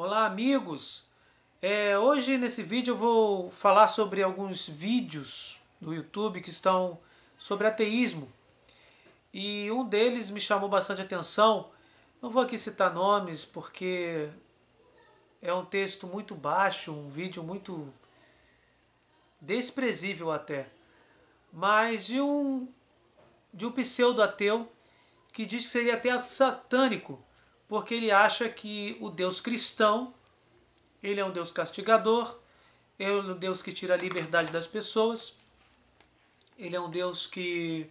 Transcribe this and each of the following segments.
Olá, amigos! Hoje nesse vídeo eu vou falar sobre alguns vídeos do YouTube que estão sobre ateísmo. E um deles me chamou bastante atenção. Não vou aqui citar nomes porque é um texto muito baixo, um vídeo muito desprezível até. Mas de um pseudo-ateu que diz que seria até satânico, porque ele acha que o Deus cristão, ele é um Deus castigador, ele é um Deus que tira a liberdade das pessoas, ele é um Deus que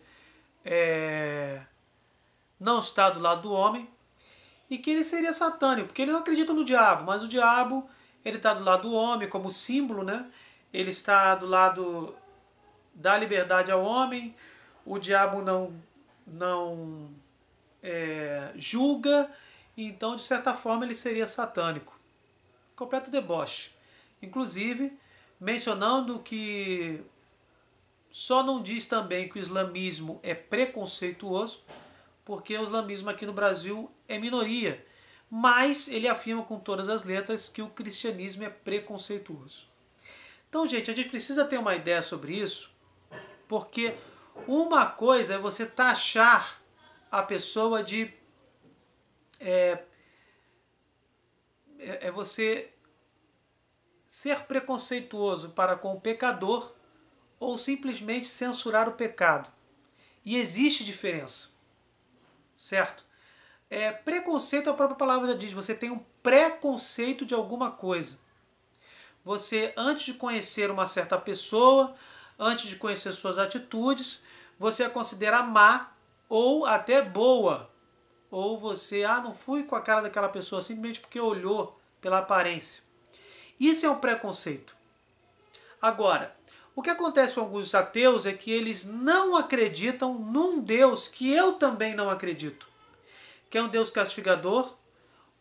não está do lado do homem, e que ele seria satânico, porque ele não acredita no diabo, mas o diabo ele está do lado do homem como símbolo, né? Ele está do lado da liberdade ao homem, o diabo não julga, então de certa forma ele seria satânico. Completo deboche. Inclusive, mencionando que só não diz também que o islamismo é preconceituoso, porque o islamismo aqui no Brasil é minoria, mas ele afirma com todas as letras que o cristianismo é preconceituoso. Então, gente, a gente precisa ter uma ideia sobre isso, porque uma coisa é você taxar a pessoa de você ser preconceituoso para com o pecador ou simplesmente censurar o pecado. E existe diferença, certo? Preconceito, a própria palavra já diz, você tem um preconceito de alguma coisa. Você, antes de conhecer uma certa pessoa, antes de conhecer suas atitudes, você a considera má ou até boa. Ou você, não fui com a cara daquela pessoa simplesmente porque olhou pela aparência. Isso é um preconceito. Agora, o que acontece com alguns ateus é que eles não acreditam num Deus que eu também não acredito. Que é um Deus castigador,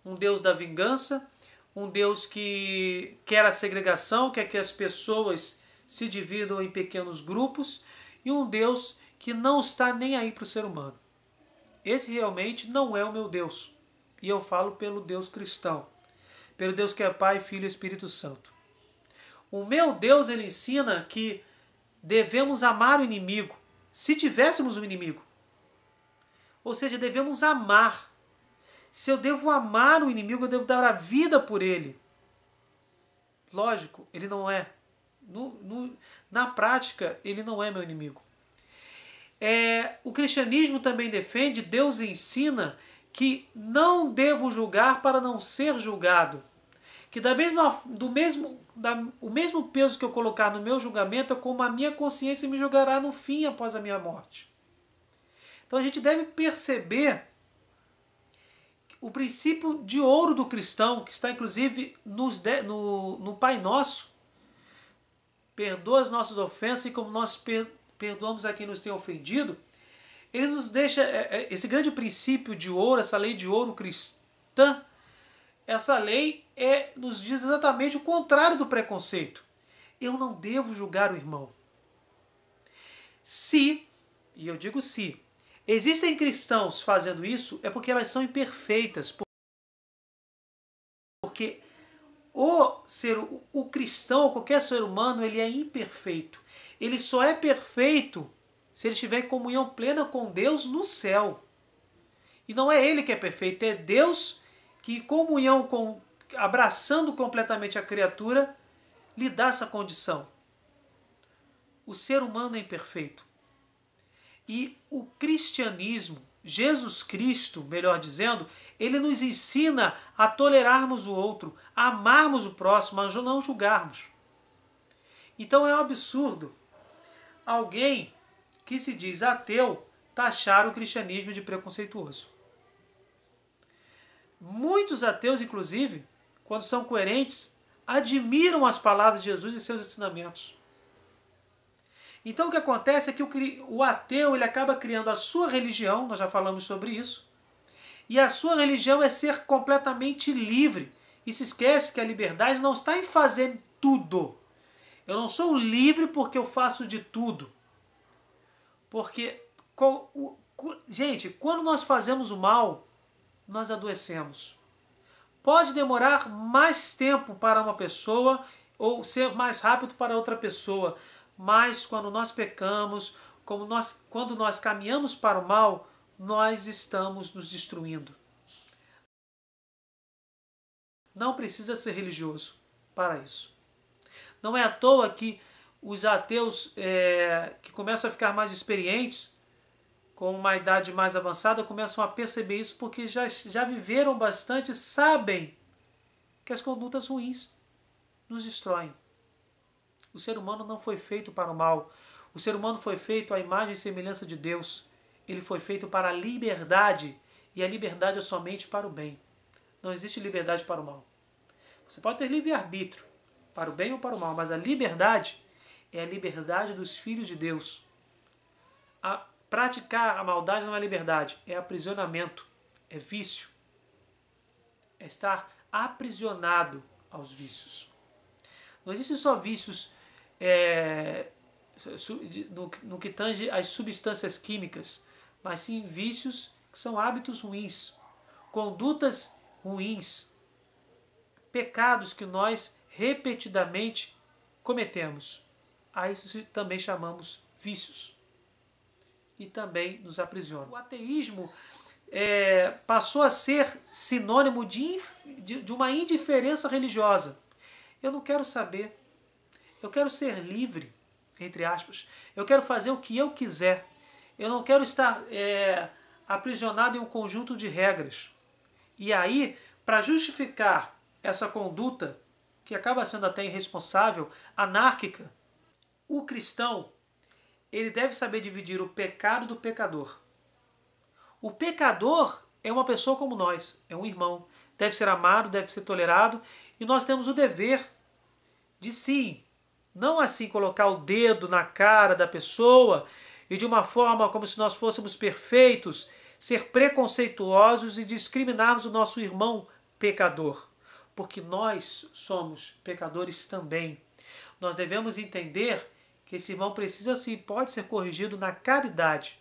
um Deus da vingança, um Deus que quer a segregação, quer que as pessoas se dividam em pequenos grupos, e um Deus que não está nem aí para o ser humano. Esse realmente não é o meu Deus. E eu falo pelo Deus cristão. Pelo Deus que é Pai, Filho e Espírito Santo. O meu Deus, ele ensina que devemos amar o inimigo, se tivéssemos um inimigo. Ou seja, devemos amar. Se eu devo amar o inimigo, eu devo dar a vida por ele. Lógico, ele não é. Na prática, ele não é meu inimigo. O cristianismo também defende, Deus ensina que não devo julgar para não ser julgado. Que o mesmo peso que eu colocar no meu julgamento é como a minha consciência me julgará no fim após a minha morte. Então a gente deve perceber o princípio de ouro do cristão, que está inclusive no Pai Nosso. Perdoa as nossas ofensas e como nós perdoamos a quem nos tem ofendido. Ele nos deixa esse grande princípio de ouro, essa lei de ouro cristã. Essa lei nos diz exatamente o contrário do preconceito. Eu não devo julgar o irmão. Se, e eu digo se, existem cristãos fazendo isso, é porque elas são imperfeitas. Porque o cristão, ou qualquer ser humano, ele é imperfeito. Ele só é perfeito se ele estiver em comunhão plena com Deus no céu. E não é ele que é perfeito, é Deus que, em comunhão abraçando completamente a criatura, lhe dá essa condição. O ser humano é imperfeito. E o cristianismo, Jesus Cristo, melhor dizendo, ele nos ensina a tolerarmos o outro, a amarmos o próximo, a não julgarmos. Então é um absurdo alguém que se diz ateu taxar o cristianismo de preconceituoso. Muitos ateus, inclusive, quando são coerentes, admiram as palavras de Jesus e seus ensinamentos. Então o que acontece é que o ateu ele acaba criando a sua religião, nós já falamos sobre isso, e a sua religião é ser completamente livre. E se esquece que a liberdade não está em fazer tudo. Eu não sou livre porque eu faço de tudo. Porque, gente, quando nós fazemos o mal, nós adoecemos. pode demorar mais tempo para uma pessoa ou ser mais rápido para outra pessoa, mas quando nós pecamos, quando nós caminhamos para o mal, nós estamos nos destruindo. Não precisa ser religioso para isso. Não é à toa que os ateus que começam a ficar mais experientes, com uma idade mais avançada, começam a perceber isso porque já viveram bastante e sabem que as condutas ruins nos destroem. O ser humano não foi feito para o mal. O ser humano foi feito à imagem e semelhança de Deus. Ele foi feito para a liberdade, e a liberdade é somente para o bem. Não existe liberdade para o mal. Você pode ter livre-arbítrio, para o bem ou para o mal, mas a liberdade é a liberdade dos filhos de Deus. Praticar a maldade não é liberdade, é aprisionamento, é vício. É estar aprisionado aos vícios. Não existem só vícios no que tange às substâncias químicas, mas sim vícios que são hábitos ruins, condutas ruins, pecados que nós repetidamente cometemos. A isso também chamamos vícios. E também nos aprisiona. O ateísmo passou a ser sinônimo de uma indiferença religiosa. Eu não quero saber. Eu quero ser livre, entre aspas. Eu quero fazer o que eu quiser. Eu não quero estar aprisionado em um conjunto de regras. E aí, para justificar essa conduta, que acaba sendo até irresponsável, anárquica, o cristão, ele deve saber dividir o pecado do pecador. O pecador é uma pessoa como nós, é um irmão. Deve ser amado, deve ser tolerado, e nós temos o dever de sim, não assim colocar o dedo na cara da pessoa e de uma forma como se nós fôssemos perfeitos, ser preconceituosos e discriminarmos o nosso irmão pecador. Porque nós somos pecadores também. Nós devemos entender que esse irmão precisa sim, pode ser corrigido na caridade,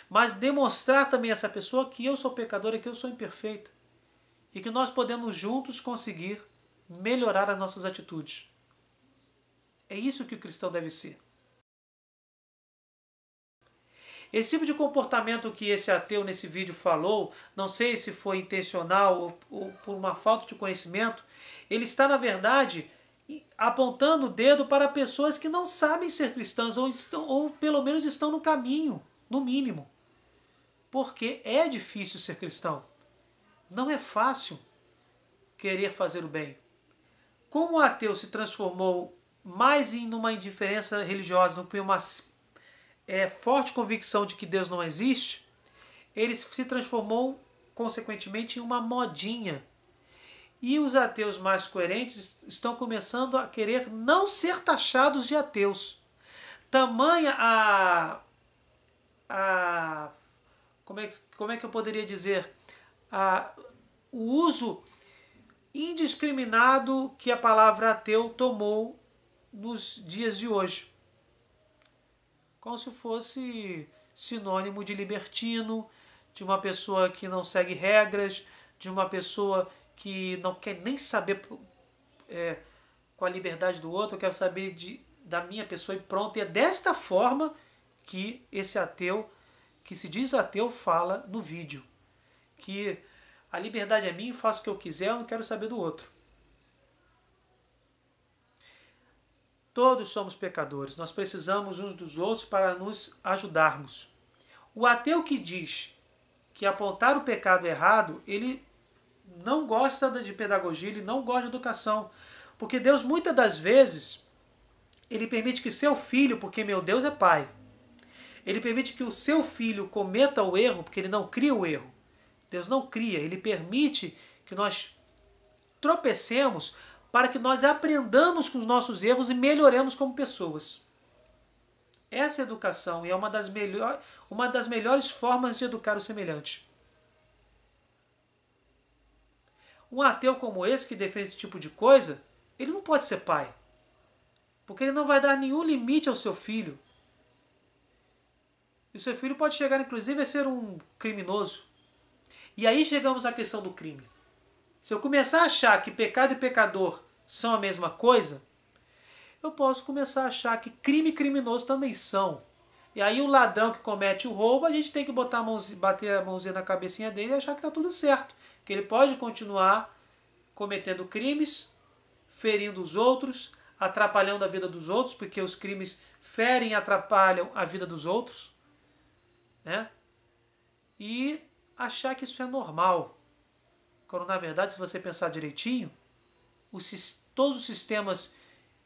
mas demonstrar também a essa pessoa que eu sou pecadora, que eu sou imperfeita, e que nós podemos juntos conseguir melhorar as nossas atitudes. É isso que o cristão deve ser. Esse tipo de comportamento que esse ateu nesse vídeo falou, não sei se foi intencional ou por uma falta de conhecimento, ele está, na verdade, apontando o dedo para pessoas que não sabem ser cristãs ou pelo menos estão no caminho, no mínimo. Porque é difícil ser cristão. Não é fácil querer fazer o bem. Como o ateu se transformou mais em uma indiferença religiosa do que uma forte convicção de que Deus não existe, ele se transformou, consequentemente, em uma modinha. E os ateus mais coerentes estão começando a querer não ser taxados de ateus. Tamanha como é que eu poderia dizer? O uso indiscriminado que a palavra ateu tomou nos dias de hoje. Como se fosse sinônimo de libertino, de uma pessoa que não segue regras, de uma pessoa que não quer nem saber com a liberdade do outro, eu quero saber da minha pessoa e pronto. E é desta forma que esse ateu, que se diz ateu, fala no vídeo. Que a liberdade é minha, faço o que eu quiser, eu não quero saber do outro. Todos somos pecadores, nós precisamos uns dos outros para nos ajudarmos. O ateu que diz que apontar o pecado errado, ele não gosta de pedagogia, ele não gosta de educação. Porque Deus, muitas das vezes, ele permite que seu filho, porque meu Deus é pai, ele permite que o seu filho cometa o erro, porque ele não cria o erro. Deus não cria, ele permite que nós tropecemos para que nós aprendamos com os nossos erros e melhoremos como pessoas. Essa é a educação e é uma das melhores formas de educar o semelhante. Um ateu como esse, que defende esse tipo de coisa, ele não pode ser pai. Porque ele não vai dar nenhum limite ao seu filho. E o seu filho pode chegar, inclusive, a ser um criminoso. E aí chegamos à questão do crime. Se eu começar a achar que pecado e pecador são a mesma coisa, eu posso começar a achar que crime e criminoso também são. E aí o ladrão que comete o roubo, a gente tem que bater a mãozinha na cabecinha dele e achar que está tudo certo. Que ele pode continuar cometendo crimes, ferindo os outros, atrapalhando a vida dos outros, porque os crimes ferem e atrapalham a vida dos outros, né? E achar que isso é normal. Quando na verdade, se você pensar direitinho, todos os sistemas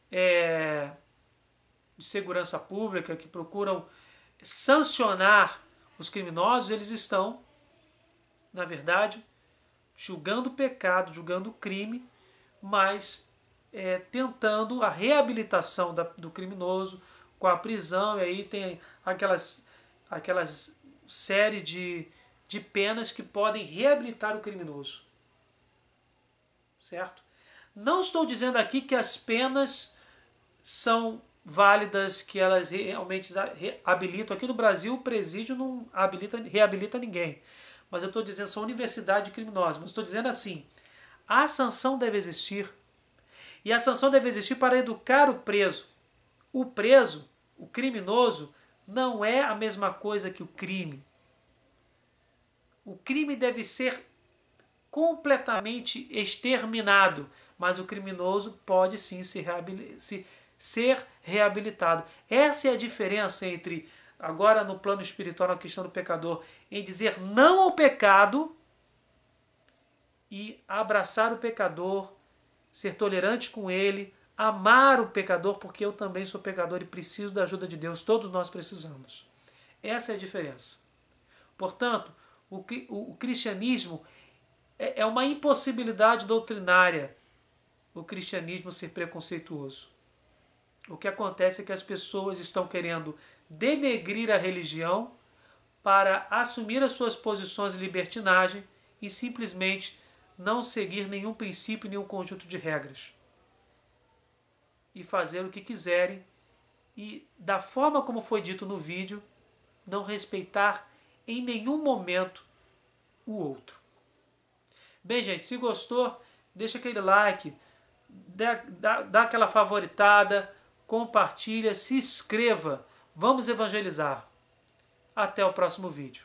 de segurança pública que procuram sancionar os criminosos, eles estão, na verdade, julgando o pecado, julgando o crime, mas tentando a reabilitação do criminoso com a prisão. E aí tem aquelas série de penas que podem reabilitar o criminoso. Certo? Não estou dizendo aqui que as penas são válidas, que elas realmente habilitam. Aqui no Brasil o presídio não reabilita ninguém. Mas eu estou dizendo, são universidades criminosas. Mas estou dizendo assim, a sanção deve existir. E a sanção deve existir para educar o preso. O preso, o criminoso, não é a mesma coisa que o crime. O crime deve ser completamente exterminado, mas o criminoso pode sim ser reabilitado. Essa é a diferença entre, agora no plano espiritual, na questão do pecador, em dizer não ao pecado e abraçar o pecador, ser tolerante com ele, amar o pecador, porque eu também sou pecador e preciso da ajuda de Deus, todos nós precisamos. Essa é a diferença. Portanto, o cristianismo é uma impossibilidade doutrinária, o cristianismo ser preconceituoso. O que acontece é que as pessoas estão querendo denegrir a religião para assumir as suas posições de libertinagem e simplesmente não seguir nenhum princípio, nenhum conjunto de regras. E fazer o que quiserem e, da forma como foi dito no vídeo, não respeitar em nenhum momento o outro. Bem, gente, se gostou, deixa aquele like, dá aquela favoritada, compartilha, se inscreva. Vamos evangelizar. Até o próximo vídeo.